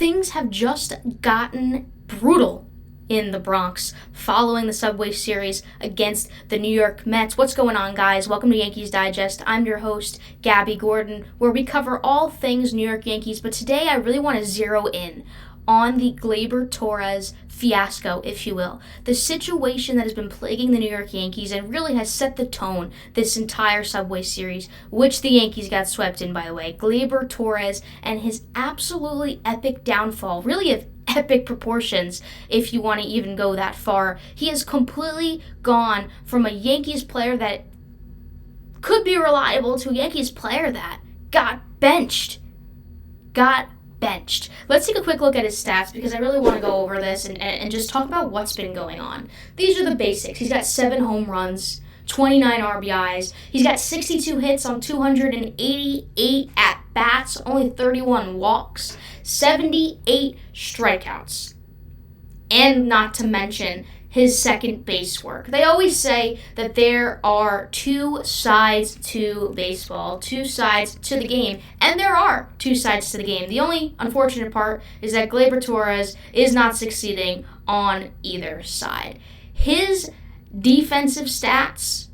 things have just gotten brutal in the Bronx following the Subway Series against the New York Mets. What's going on, guys? Welcome to Yankees Digest. I'm your host, Gabby Gordon, where we cover all things New York Yankees, but today I really want to zero in on the Gleyber Torres fiasco, if you will. The situation that has been plaguing the New York Yankees and really has set the tone this entire Subway Series, which the Yankees got swept in, by the way. Gleyber Torres and his absolutely epic downfall, really of epic proportions, if you want to even go that far. He has completely gone from a Yankees player that could be reliable to a Yankees player that got benched. Let's take a quick look at his stats because I really want to go over this and just talk about what's been going on. These are the basics. He's got 7 home runs, 29 RBIs. He's got 62 hits on 288 at-bats, only 31 walks, 78 strikeouts. And not to mention his second base work. They always say that there are 2 sides to baseball, 2 sides to the game, and there are 2 sides to the game. The only unfortunate part is that Gleyber Torres is not succeeding on either side. His defensive stats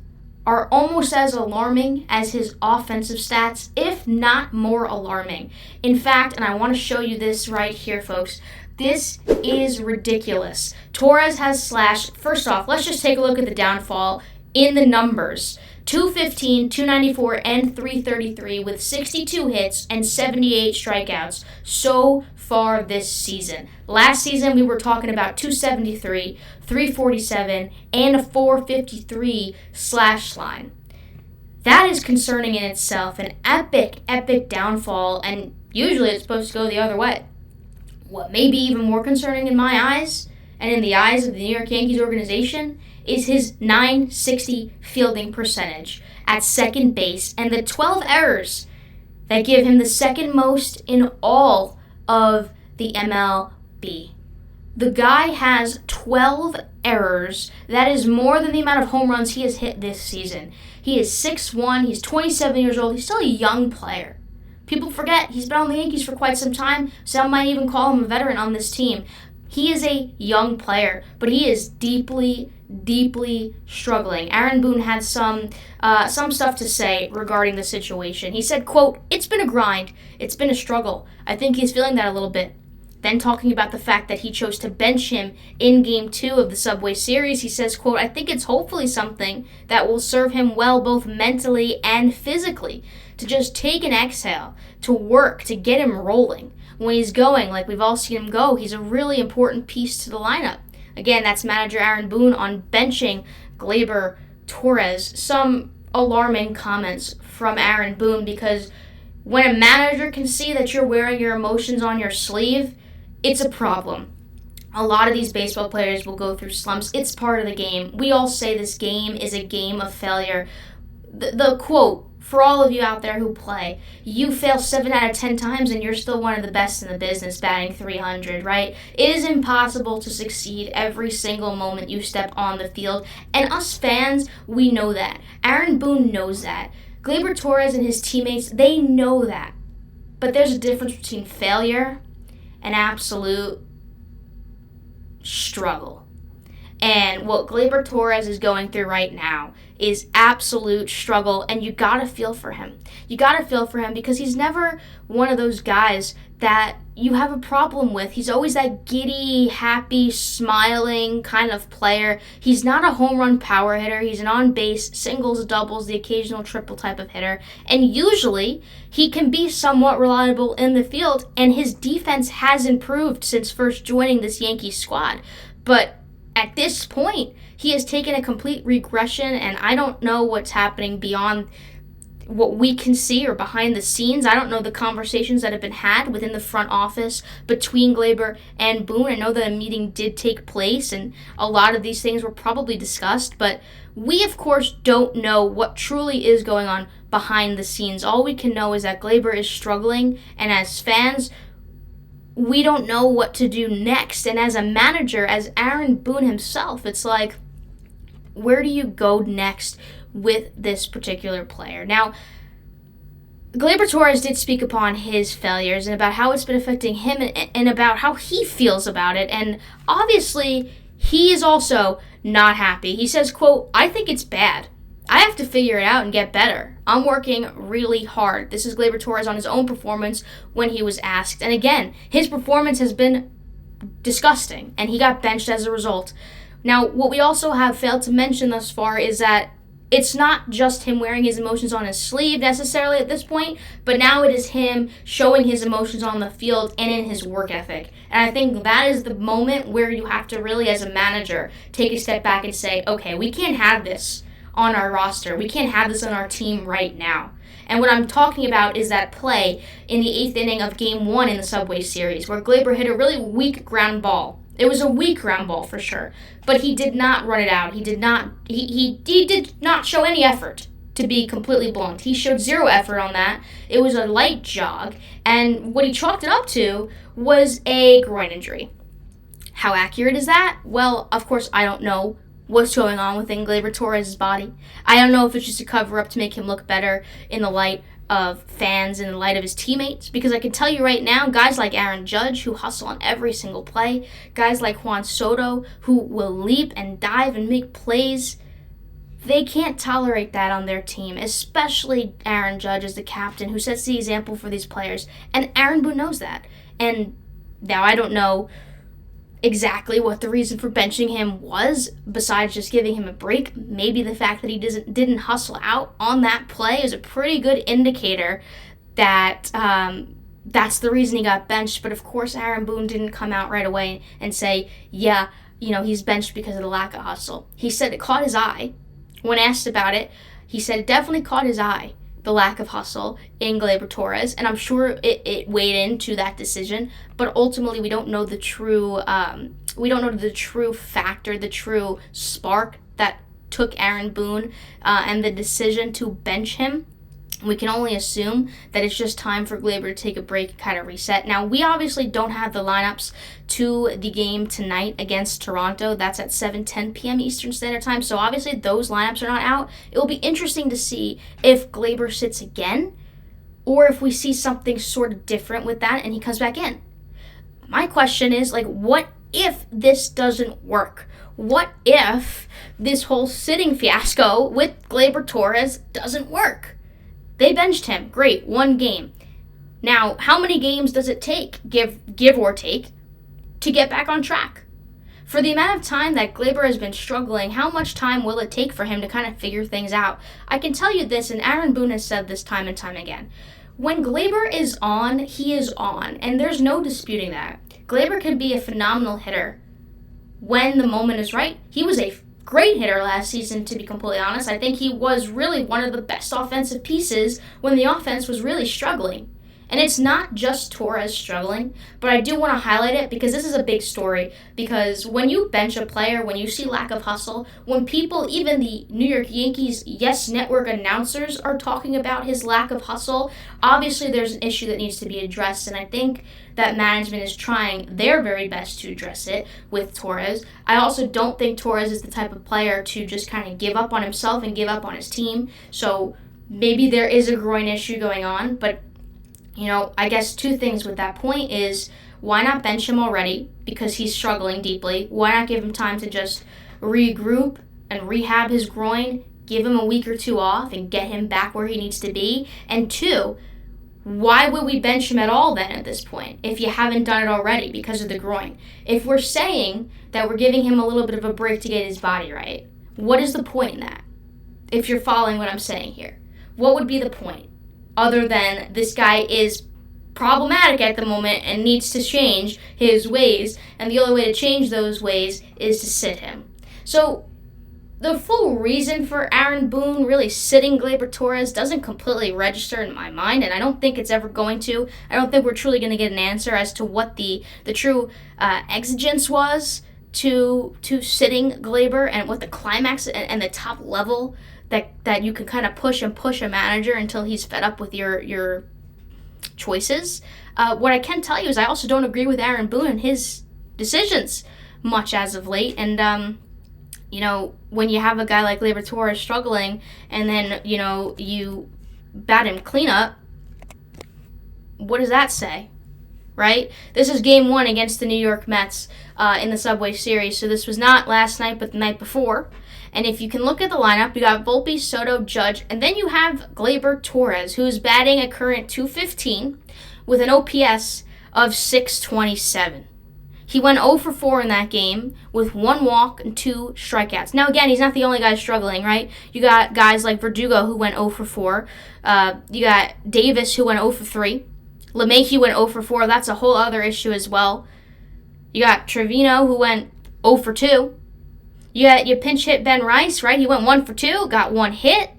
are almost as alarming as his offensive stats, if not more alarming. In fact, and I want to show you this right here, folks, this is ridiculous. Torres has slashed, first off, let's just take a look at the downfall in the numbers. 215, 294, and 333 with 62 hits and 78 strikeouts so far this season. Last season, we were talking about 273, 347, and a 453 slash line. That is concerning in itself, an epic downfall, and usually it's supposed to go the other way. What may be even more concerning in my eyes, and in the eyes of the New York Yankees organization, is his .960 fielding percentage at second base and the 12 errors that give him the second most in all of the MLB. The guy has 12 errors. That is more than the amount of home runs he has hit this season. He is 6'1", he's 27 years old, he's still a young player. People forget he's been on the Yankees for quite some time. Some might even call him a veteran on this team. He is a young player, but he is deeply struggling. Aaron Boone had some stuff to say regarding the situation. He said, quote, "It's been a grind. It's been a struggle." I think he's feeling that a little bit. Then talking about the fact that he chose to bench him in Game 2 of the Subway Series, he says, quote, "I think it's hopefully something that will serve him well both mentally and physically. To just take an exhale, to work, to get him rolling. When he's going, like we've all seen him go, he's a really important piece to the lineup." Again, that's manager Aaron Boone on benching Gleyber Torres. Some alarming comments from Aaron Boone because when a manager can see that you're wearing your emotions on your sleeve, it's a problem. A lot of these baseball players will go through slumps. It's part of the game. We all say this game is a game of failure. The quote, for all of you out there who play, you fail 7 out of 10 times and you're still one of the best in the business, batting .300, right? It is impossible to succeed every single moment you step on the field. And us fans, we know that. Aaron Boone knows that. Gleyber Torres and his teammates, they know that. But there's a difference between failure and absolute struggle. And what Gleyber Torres is going through right now is absolute struggle, and you gotta feel for him. You gotta feel for him because he's never one of those guys that you have a problem with. He's always that giddy, happy, smiling kind of player. He's not a home run power hitter. He's an on-base, singles, doubles, the occasional triple type of hitter. And usually, he can be somewhat reliable in the field, and his defense has improved since first joining this Yankees squad. But at this point, he has taken a complete regression, and I don't know what's happening beyond what we can see or behind the scenes. I don't know the conversations that have been had within the front office between Gleyber and Boone. I know that a meeting did take place, and a lot of these things were probably discussed, but we, of course, don't know what truly is going on behind the scenes. All we can know is that Gleyber is struggling, and as fans, we don't know what to do next. And as a manager, as Aaron Boone himself, it's like, where do you go next with this particular player? Now, Gleyber Torres did speak upon his failures and about how it's been affecting him and about how he feels about it. And obviously, he is also not happy. He says, quote, "I think it's bad. I have to figure it out and get better. I'm working really hard." This is Gleyber Torres on his own performance when he was asked. And again, his performance has been disgusting, and he got benched as a result. Now, what we also have failed to mention thus far is that it's not just him wearing his emotions on his sleeve necessarily at this point, but now it is him showing his emotions on the field and in his work ethic. And I think that is the moment where you have to really, as a manager, take a step back and say, okay, we can't have this on our roster. We can't have this on our team right now. And what I'm talking about is that play in the 8th inning of Game 1 in the Subway Series, where Gleyber hit a really weak ground ball. It was a weak ground ball for sure, but he did not run it out. He did not show any effort, to be completely blunt. He showed zero effort on that. It was a light jog, and what he chalked it up to was a groin injury. How accurate is that? Well, of course, I don't know what's going on within Gleyber Torres' body. I don't know if it's just a cover-up to make him look better in the light of fans, in the light of his teammates, because I can tell you right now, guys like Aaron Judge, who hustle on every single play, guys like Juan Soto, who will leap and dive and make plays, they can't tolerate that on their team, especially Aaron Judge as the captain, who sets the example for these players, and Aaron Boone knows that. And now I don't know exactly what the reason for benching him was, besides just giving him a break. Maybe the fact that he didn't hustle out on that play is a pretty good indicator that that's the reason he got benched. But of course, Aaron Boone didn't come out right away and say, yeah, he's benched because of the lack of hustle. He said it caught his eye. When asked about it, he said it definitely caught his eye, the lack of hustle in Gleyber Torres, and I'm sure it weighed into that decision. But ultimately, we don't know the true factor, the true spark that took Aaron Boone and the decision to bench him. We can only assume that it's just time for Gleyber to take a break and kind of reset. Now, we obviously don't have the lineups to the game tonight against Toronto. That's at 7:10 p.m. Eastern Standard Time, so obviously those lineups are not out. It will be interesting to see if Gleyber sits again or if we see something sort of different with that and he comes back in. My question is, what if this doesn't work? What if this whole sitting fiasco with Gleyber Torres doesn't work? They benched him. Great, 1 game. Now, how many games does it take, give or take, to get back on track? For the amount of time that Gleyber has been struggling, how much time will it take for him to kind of figure things out? I can tell you this, and Aaron Boone has said this time and time again. When Gleyber is on, he is on, and there's no disputing that. Gleyber can be a phenomenal hitter when the moment is right. He was a great hitter last season, to be completely honest. I think he was really one of the best offensive pieces when the offense was really struggling. And it's not just Torres struggling, but I do want to highlight it because this is a big story. Because when you bench a player, when you see lack of hustle, when people, even the New York Yankees Yes Network announcers are talking about his lack of hustle, obviously there's an issue that needs to be addressed. And I think that management is trying their very best to address it with Torres. I also don't think Torres is the type of player to just kind of give up on himself and give up on his team. So maybe there is a groin issue going on, but I guess 2 things with that point is, why not bench him already because he's struggling deeply? Why not give him time to just regroup and rehab his groin, give him a week or 2 off and get him back where he needs to be? And 2, why would we bench him at all then at this point if you haven't done it already because of the groin? If we're saying that we're giving him a little bit of a break to get his body right, what is the point in that? If you're following what I'm saying here, what would be the point? Other than this guy is problematic at the moment and needs to change his ways, and the only way to change those ways is to sit him. So the full reason for Aaron Boone really sitting Gleyber Torres doesn't completely register in my mind, and I don't think it's ever going to. I don't think we're truly going to get an answer as to what the true exigence was to sitting Gleyber, and what the climax and the top level that you can kind of push a manager until he's fed up with your choices. What I can tell you is I also don't agree with Aaron Boone and his decisions much as of late. And, when you have a guy like Gleyber Torres struggling and then, you bat him cleanup, what does that say? Right? This is game 1 against the New York Mets in the Subway Series. So this was not last night, but the night before. And if you can look at the lineup, you got Volpe, Soto, Judge, and then you have Gleyber Torres, who's batting a current .215 with an OPS of .627. He went 0 for 4 in that game with 1 walk and 2 strikeouts. Now, again, he's not the only guy struggling, right? You got guys like Verdugo, who went 0 for 4. You got Davis, who went 0 for 3. LeMahieu went 0 for 4. That's a whole other issue as well. You got Trevino, who went 0 for 2. You pinch hit Ben Rice, right? He went 1 for 2, got 1 hit.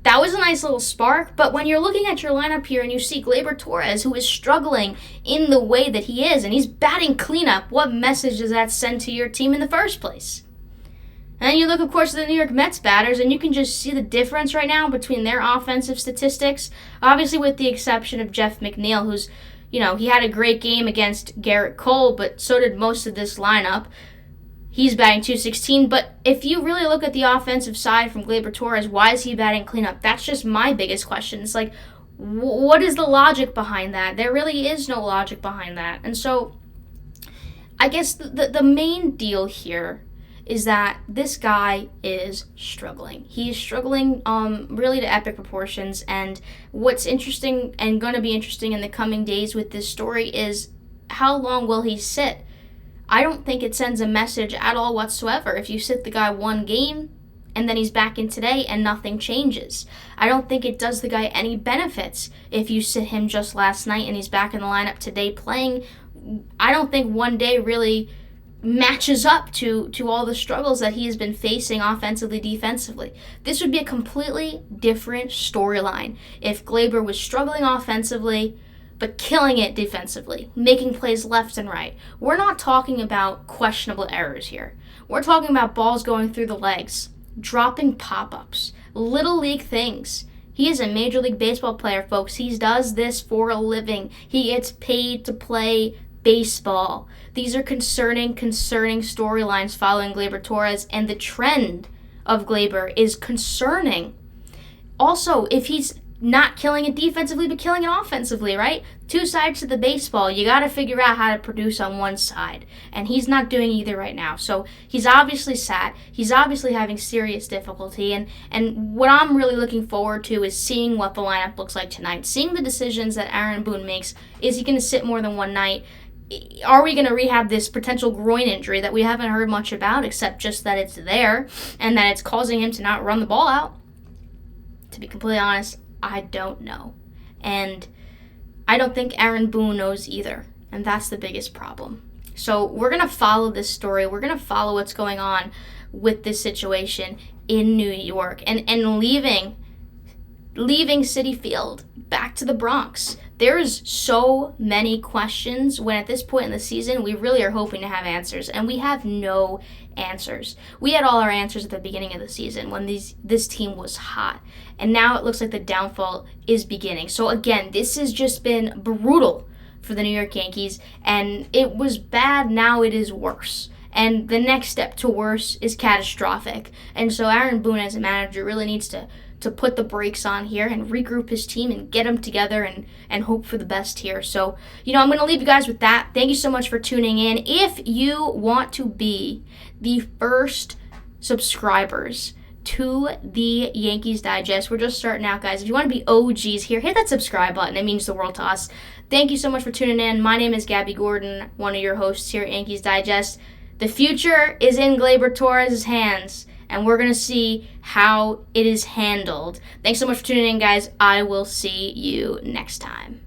That was a nice little spark. But when you're looking at your lineup here and you see Gleyber Torres, who is struggling in the way that he is, and he's batting cleanup, what message does that send to your team in the first place? And then you look, of course, at the New York Mets batters, and you can just see the difference right now between their offensive statistics. Obviously, with the exception of Jeff McNeil, who's, he had a great game against Garrett Cole, but so did most of this lineup. He's batting .216, but if you really look at the offensive side from Gleyber Torres, why is he batting cleanup? That's just my biggest question. It's like, what is the logic behind that? There really is no logic behind that. And so, I guess the main deal here is that this guy is struggling. He is struggling really to epic proportions, and what's interesting and going to be interesting in the coming days with this story is how long will he sit? I don't think it sends a message at all whatsoever if you sit the guy 1 game and then he's back in today and nothing changes. I don't think it does the guy any benefits if you sit him just last night and he's back in the lineup today playing. I don't think 1 day really matches up to all the struggles that he has been facing offensively, defensively. This would be a completely different storyline if Gleyber was struggling offensively but killing it defensively, making plays left and right. We're not talking about questionable errors here. We're talking about balls going through the legs, dropping pop-ups, little league things. He is a Major League Baseball player, folks. He does this for a living. He gets paid to play baseball. These are concerning storylines following Gleyber Torres, and the trend of Gleyber is concerning. Also, if he's not killing it defensively, but killing it offensively, right? 2 sides to the baseball. You got to figure out how to produce on one side. And he's not doing either right now. So he's obviously sat. He's obviously having serious difficulty. And what I'm really looking forward to is seeing what the lineup looks like tonight. Seeing the decisions that Aaron Boone makes. Is he going to sit more than 1 night? Are we going to rehab this potential groin injury that we haven't heard much about, except just that it's there and that it's causing him to not run the ball out? To be completely honest, I don't know. And I don't think Aaron Boone knows either. And that's the biggest problem. So we're going to follow this story. We're going to follow what's going on with this situation in New York and leaving Citi Field back to the Bronx. There's so many questions when at this point in the season we really are hoping to have answers, and we have no answers. We had all our answers at the beginning of the season when this team was hot, and now it looks like the downfall is beginning. So again, this has just been brutal for the New York Yankees, and it was bad, now it is worse. And the next step to worse is catastrophic. And so Aaron Boone as a manager really needs to put the brakes on here and regroup his team and get them together and hope for the best here. So, I'm going to leave you guys with that. Thank you so much for tuning in. If you want to be the first subscribers to the Yankees Digest, we're just starting out, guys. If you want to be OGs here, hit that subscribe button. It means the world to us. Thank you so much for tuning in. My name is Gabby Gordon, one of your hosts here at Yankees Digest. The future is in Gleyber Torres' hands, and we're going to see how it is handled. Thanks so much for tuning in, guys. I will see you next time.